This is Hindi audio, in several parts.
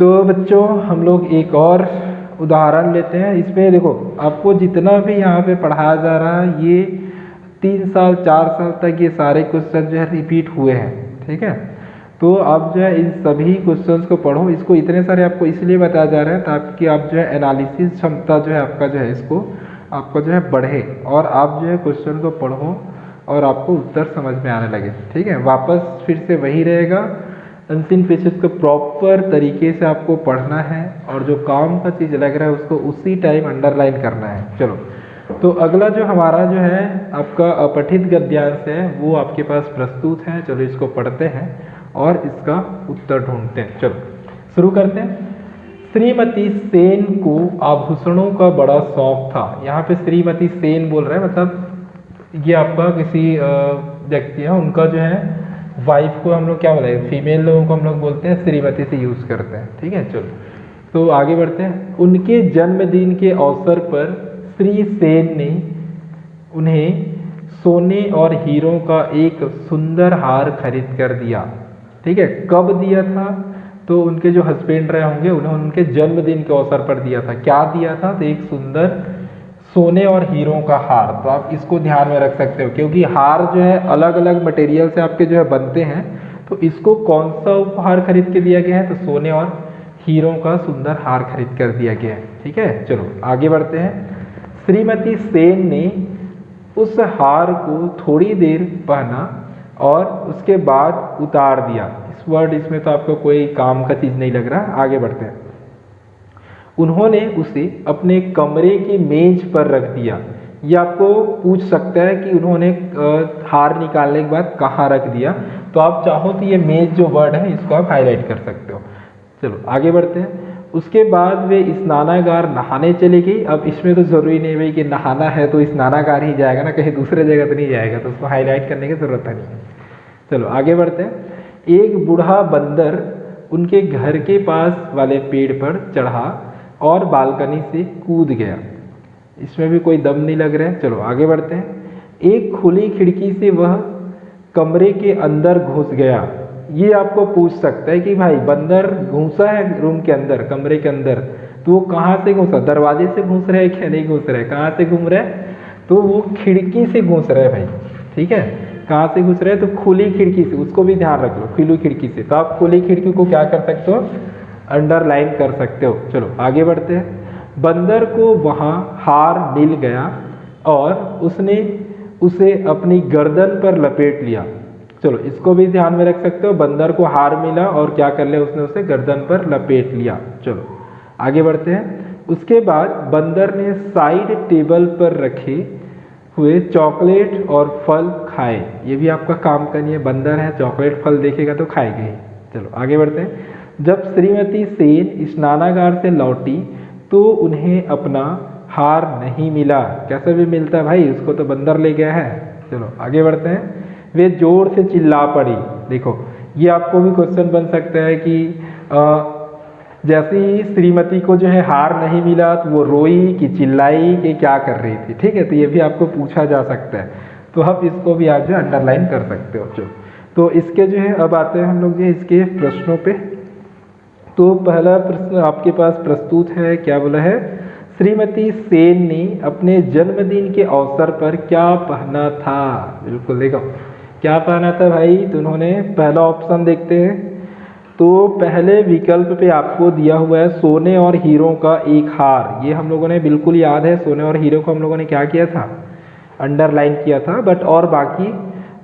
तो बच्चों हम लोग एक और उदाहरण लेते हैं। इसमें देखो आपको जितना भी यहाँ पे पढ़ाया जा रहा है ये 3 साल 4 साल तक ये सारे क्वेश्चन जो है रिपीट हुए हैं, ठीक है। तो आप जो है इन सभी क्वेश्चंस को पढ़ो। इसको इतने सारे आपको इसलिए बताया जा रहा है ताकि आप जो है एनालिसिस क्षमता जो है आपका जो है इसको आपका जो है बढ़े और आप जो है क्वेश्चन को पढ़ो और आपको उत्तर समझ में आने लगे, ठीक है। वापस फिर से वही रहेगा, अनसीन फेसेस को प्रॉपर तरीके से आपको पढ़ना है और जो काम का चीज़ लग रहा है उसको उसी टाइम अंडरलाइन करना है। चलो तो अगला जो हमारा जो है आपका अपठित गद्यांश है वो आपके पास प्रस्तुत है। चलो इसको पढ़ते हैं और इसका उत्तर ढूंढते हैं। चलो शुरू करते हैं। श्रीमती सेन को आभूषणों का बड़ा शौक था। यहाँ पे श्रीमती सेन बोल रहे हैं, मतलब ये आपका किसी व्यक्ति है, उनका जो है वाइफ को हम लोग क्या बोले, फीमेल लोगों को हम लोग बोलते हैं श्रीमती से यूज करते हैं, ठीक है। चलो तो आगे बढ़ते हैं। उनके जन्मदिन के अवसर पर श्री सेन ने उन्हें सोने और हीरों का एक सुंदर हार खरीद कर दिया, ठीक है। कब दिया था? तो उनके जो हस्बैंड रहे होंगे उन्होंने उनके जन्मदिन के अवसर पर दिया था। क्या दिया था? तो एक सुंदर सोने और हीरों का हार। तो आप इसको ध्यान में रख सकते हो क्योंकि हार जो है अलग अलग मटेरियल से आपके जो है बनते हैं। तो इसको कौन सा उपहार खरीद के दिया गया है? तो सोने और हीरों का सुंदर हार खरीद कर दिया गया है, ठीक है। चलो आगे बढ़ते हैं। श्रीमती सेन ने उस हार को थोड़ी देर पहना और उसके बाद उतार दिया। इस वर्ड इसमें तो आपको कोई काम का चीज़ नहीं लग रहा। आगे बढ़ते हैं। उन्होंने उसे अपने कमरे की मेज पर रख दिया। ये आपको पूछ सकता है कि उन्होंने हार निकालने के बाद कहाँ रख दिया। तो आप चाहो तो ये मेज जो वर्ड है इसको आप हाईलाइट कर सकते हो। चलो आगे बढ़ते हैं। उसके बाद वे स्नानागार नहाने चली गई। अब इसमें तो ज़रूरी नहीं भाई कि नहाना है तो स्नानागार ही जाएगा ना, कहीं दूसरे जगह तो नहीं जाएगा, तो उसको हाईलाइट करने की ज़रूरत नहीं है। चलो आगे बढ़ते हैं। एक बूढ़ा बंदर उनके घर के पास वाले पेड़ पर चढ़ा और बालकनी से कूद गया। इसमें भी कोई दम नहीं लग रहा है। चलो आगे बढ़ते हैं। एक खुली खिड़की से वह कमरे के अंदर घुस गया। ये आपको पूछ सकता है कि भाई बंदर घुसा है रूम के अंदर, कमरे के अंदर, तो वो कहाँ से घुसा? दरवाजे से घुस रहा है क्या नहीं घुस रहा है? कहाँ से घूम रहा है? तो वो खिड़की से घुस रहा है भाई, ठीक है। कहाँ से घुस रहा है? तो खुली खिड़की से, उसको भी ध्यान रख लो, खुली खिड़की से। तो आप खुली खिड़की को क्या कर सकते हो? अंडरलाइन कर सकते हो। चलो आगे बढ़ते हैं। बंदर को वहाँ हार मिल गया और उसने उसे अपनी गर्दन पर लपेट लिया। चलो इसको भी ध्यान में रख सकते हो। बंदर को हार मिला और क्या कर लिया उसने? उसे गर्दन पर लपेट लिया। चलो आगे बढ़ते हैं। उसके बाद बंदर ने साइड टेबल पर रखे हुए चॉकलेट और फल खाए। ये भी आपका काम का नहीं है, बंदर है चॉकलेट फल देखेगा तो खाएगा ही। चलो आगे बढ़ते हैं। जब श्रीमती सेन स्नानागार से लौटी तो उन्हें अपना हार नहीं मिला। कैसे भी मिलता भाई, उसको तो बंदर ले गया है। चलो आगे बढ़ते हैं। वे जोर से चिल्ला पड़ी। देखो ये आपको भी क्वेश्चन बन सकता है कि जैसे ही श्रीमती को जो है हार नहीं मिला तो वो रोई कि चिल्लाई कि क्या कर रही थी, ठीक है। तो ये भी आपको पूछा जा सकता है। तो आप इसको भी आप जो अंडरलाइन कर सकते हो। चलो तो इसके जो है अब आते हैं हम लोग जो इसके प्रश्नों पे। तो पहला प्रश्न आपके पास प्रस्तुत है। क्या बोला है? श्रीमती सेन ने अपने जन्मदिन के अवसर पर क्या पहना था? बिल्कुल देखो क्या पहना था भाई। तो उन्होंने पहला ऑप्शन देखते हैं। तो पहले विकल्प पे आपको दिया हुआ है सोने और हीरों का एक हार। ये हम लोगों ने बिल्कुल याद है, सोने और हीरो को हम लोगों ने क्या किया था? अंडरलाइन किया था। बट और बाकी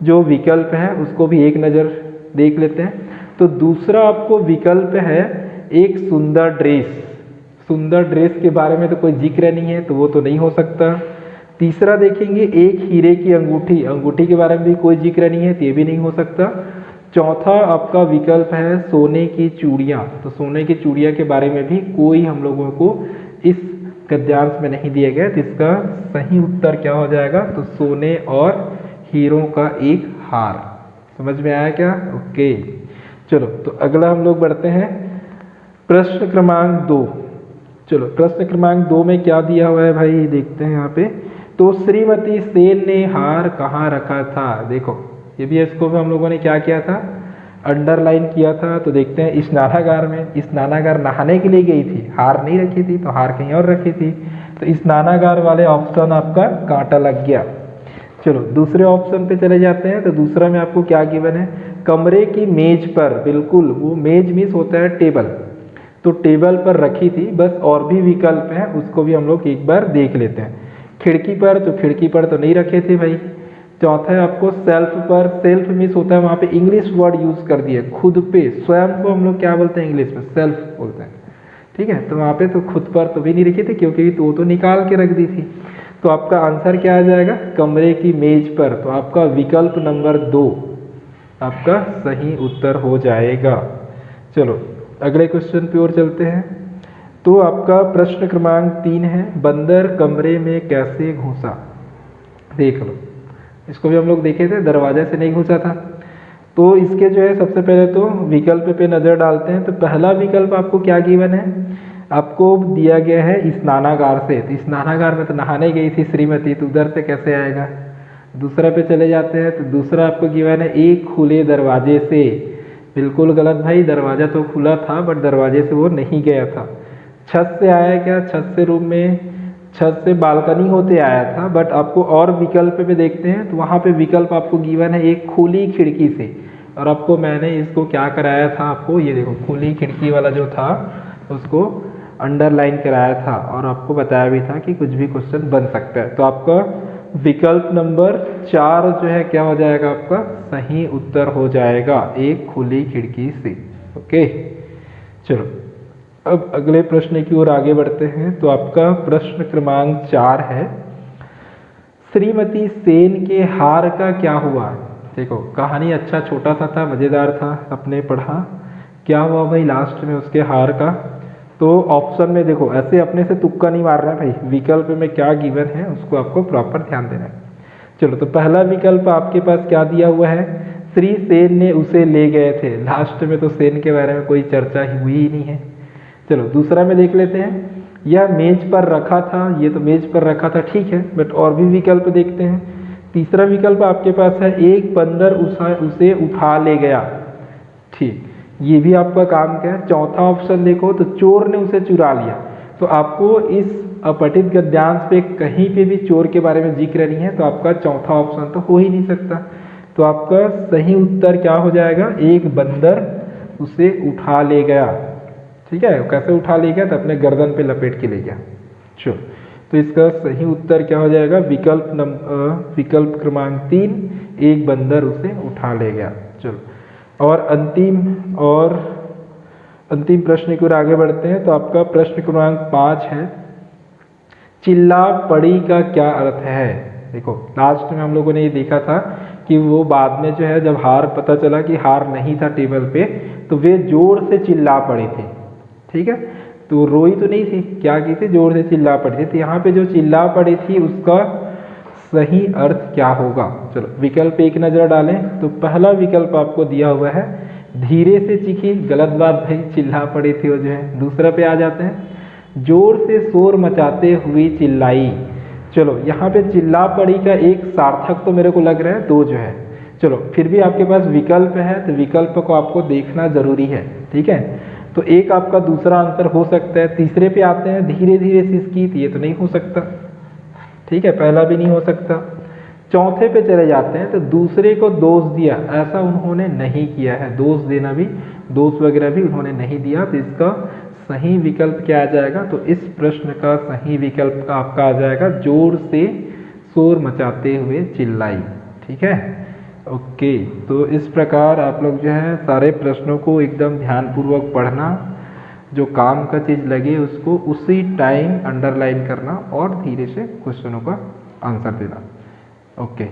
जो विकल्प है उसको भी एक नज़र देख लेते हैं। तो दूसरा आपको विकल्प है एक सुंदर ड्रेस। सुंदर ड्रेस के बारे में तो कोई जिक्र नहीं है, तो वो तो नहीं हो सकता। तीसरा देखेंगे एक हीरे की अंगूठी, अंगूठी के बारे में भी कोई जिक्र नहीं है, तो ये भी नहीं हो सकता। चौथा आपका विकल्प है सोने की चूड़ियाँ। तो सोने की चूड़ियाँ के बारे में भी कोई हम लोगों को इस गद्यांश में नहीं दिया गया। तो इसका सही उत्तर क्या हो जाएगा? तो सोने और हीरों का एक हार। समझ में आया क्या? ओके चलो तो अगला हम लोग बढ़ते हैं प्रश्न क्रमांक 2। चलो प्रश्न क्रमांक 2 में क्या दिया हुआ है भाई, देखते हैं यहाँ पे। तो श्रीमती सेन ने हार कहाँ रखा था? देखो ये भी इसको भी हम लोगों ने क्या किया था? अंडरलाइन किया था। तो देखते हैं स्नानागार में, स्नानागार नहाने के लिए गई थी, हार नहीं रखी थी, तो हार कहीं और रखी थी। तो स्नानागार वाले ऑप्शन आपका कांटा लग गया। चलो दूसरे ऑप्शन पे चले जाते हैं। तो दूसरा में आपको क्या गिवन है, कमरे की मेज पर, बिल्कुल वो मेज मीन्स होता है टेबल, तो टेबल पर रखी थी बस। और भी विकल्प हैं, उसको भी हम लोग एक बार देख लेते हैं। खिड़की पर, तो खिड़की पर तो नहीं रखे थे भाई। चौथा है आपको सेल्फ पर, सेल्फ मीन्स होता है वहाँ पे इंग्लिश वर्ड यूज कर दिया, खुद पे, स्वयं को हम लोग क्या बोलते हैं इंग्लिश में, सेल्फ बोलते हैं, ठीक है। तो वहाँ पे तो खुद पर तो भी नहीं रखी थी, क्योंकि तो निकाल के रख दी थी। तो आपका आंसर क्या आ जाएगा, कमरे की मेज पर। तो आपका विकल्प नंबर 2 आपका सही उत्तर हो जाएगा। चलो अगले क्वेश्चन पे और चलते हैं। तो आपका प्रश्न क्रमांक 3 है, बंदर कमरे में कैसे घुसा। देख लो, इसको भी हम लोग देखे थे, दरवाजे से नहीं घुसा था। तो इसके जो है सबसे पहले तो विकल्प पे नज़र डालते हैं। तो पहला विकल्प आपको क्या गिवन है, आपको दिया गया है स्नानागार से। तो स्नानागार में तो नहाने गई थी श्रीमती, तो उधर से कैसे आएगा। दूसरा पे चले जाते हैं। तो दूसरा आपको गिवन है एक खुले दरवाजे से। बिल्कुल गलत भाई, दरवाजा तो खुला था बट दरवाजे से वो नहीं गया था। छत से आया क्या, छत से रूम में, छत से बालकनी होते आया था। बट आपको और विकल्प पे देखते हैं। तो वहाँ पे विकल्प आपको गिवन है एक खुली खिड़की से। और आपको मैंने इसको क्या कराया था, आपको ये देखो खुली खिड़की वाला जो था उसको अंडरलाइन कराया था, और आपको बताया भी था कि कुछ भी क्वेश्चन बन सकता है। तो आपका विकल्प नंबर 4 जो है क्या हो जाएगा, आपका सही उत्तर हो जाएगा, एक खुली खिड़की से। ओके चलो अब अगले प्रश्न की ओर आगे बढ़ते हैं। तो आपका प्रश्न क्रमांक 4 है, श्रीमती सेन के हार का क्या हुआ। देखो कहानी अच्छा छोटा सा था, मज़ेदार था, अपने पढ़ा। क्या हुआ भाई लास्ट में उसके हार का। तो ऑप्शन में देखो, ऐसे अपने से तुक्का नहीं मार रहा है भाई, विकल्प में क्या गिवन है उसको आपको प्रॉपर ध्यान देना है। चलो तो पहला विकल्प आपके पास क्या दिया हुआ है, श्री सेन ने उसे ले गए थे। लास्ट में तो सेन के बारे में कोई चर्चा ही हुई ही नहीं है। चलो दूसरा में देख लेते हैं, यह मेज पर रखा था। ये तो मेज पर रखा था, ठीक है, बट और भी विकल्प देखते हैं। तीसरा विकल्प आपके पास है एक बंदर उसे उठा ले गया, ठीक, ये भी आपका काम क्या है। चौथा ऑप्शन देखो, तो चोर ने उसे चुरा लिया। तो आपको इस अपठित गद्यांश पे कहीं पे भी चोर के बारे में जिक्र नहीं है, तो आपका चौथा ऑप्शन तो हो ही नहीं सकता। तो आपका सही उत्तर क्या हो जाएगा, एक बंदर उसे उठा ले गया, ठीक है। कैसे उठा ले गया, तो अपने गर्दन पे लपेट के ले गया। चलो तो इसका सही उत्तर क्या हो जाएगा, विकल्प क्रमांक 3, एक बंदर उसे उठा ले गया। चलो और अंतिम प्रश्न की ओर आगे बढ़ते हैं। तो आपका प्रश्न क्रमांक 5 है, चिल्ला पड़ी का क्या अर्थ है। देखो लास्ट में हम लोगों ने ये देखा था कि वो बाद में जो है जब हार पता चला कि हार नहीं था टेबल पे, तो वे जोर से चिल्ला पड़ी थी, ठीक है। तो रोई तो नहीं थी, क्या की थी, जोर से चिल्ला पड़ी थी। तो यहाँ पे जो चिल्ला पड़ी थी उसका सही अर्थ क्या होगा। चलो विकल्प एक नजर डालें। तो पहला विकल्प आपको दिया हुआ है धीरे से चीखी, गलत बात भाई, चिल्ला पड़ी थी वो जो है। दूसरा पे आ जाते हैं, जोर से शोर मचाते हुए चिल्लाई। चलो यहाँ पे चिल्ला पड़ी का एक सार्थक तो मेरे को लग रहा है 2 जो है। चलो फिर भी आपके पास विकल्प है, तो विकल्प को आपको देखना जरूरी है, ठीक है। तो एक आपका दूसरा आंसर हो सकता है। तीसरे पे आते हैं, धीरे धीरे सिसकी, ये तो नहीं हो सकता, ठीक है, पहला भी नहीं हो सकता। चौथे पे चले जाते हैं, तो दूसरे को दोष दिया, ऐसा उन्होंने नहीं किया है, दोष देना भी, दोष वगैरह भी उन्होंने नहीं दिया। तो इसका सही विकल्प क्या आ जाएगा, तो इस प्रश्न का सही विकल्प का आपका आ जाएगा जोर से शोर मचाते हुए चिल्लाई, ठीक है। ओके तो इस प्रकार आप लोग जो है सारे प्रश्नों को एकदम ध्यानपूर्वक पढ़ना, जो काम का चीज़ लगे उसको उसी टाइम अंडरलाइन करना और धीरे से क्वेश्चनों का आंसर देना। ओके।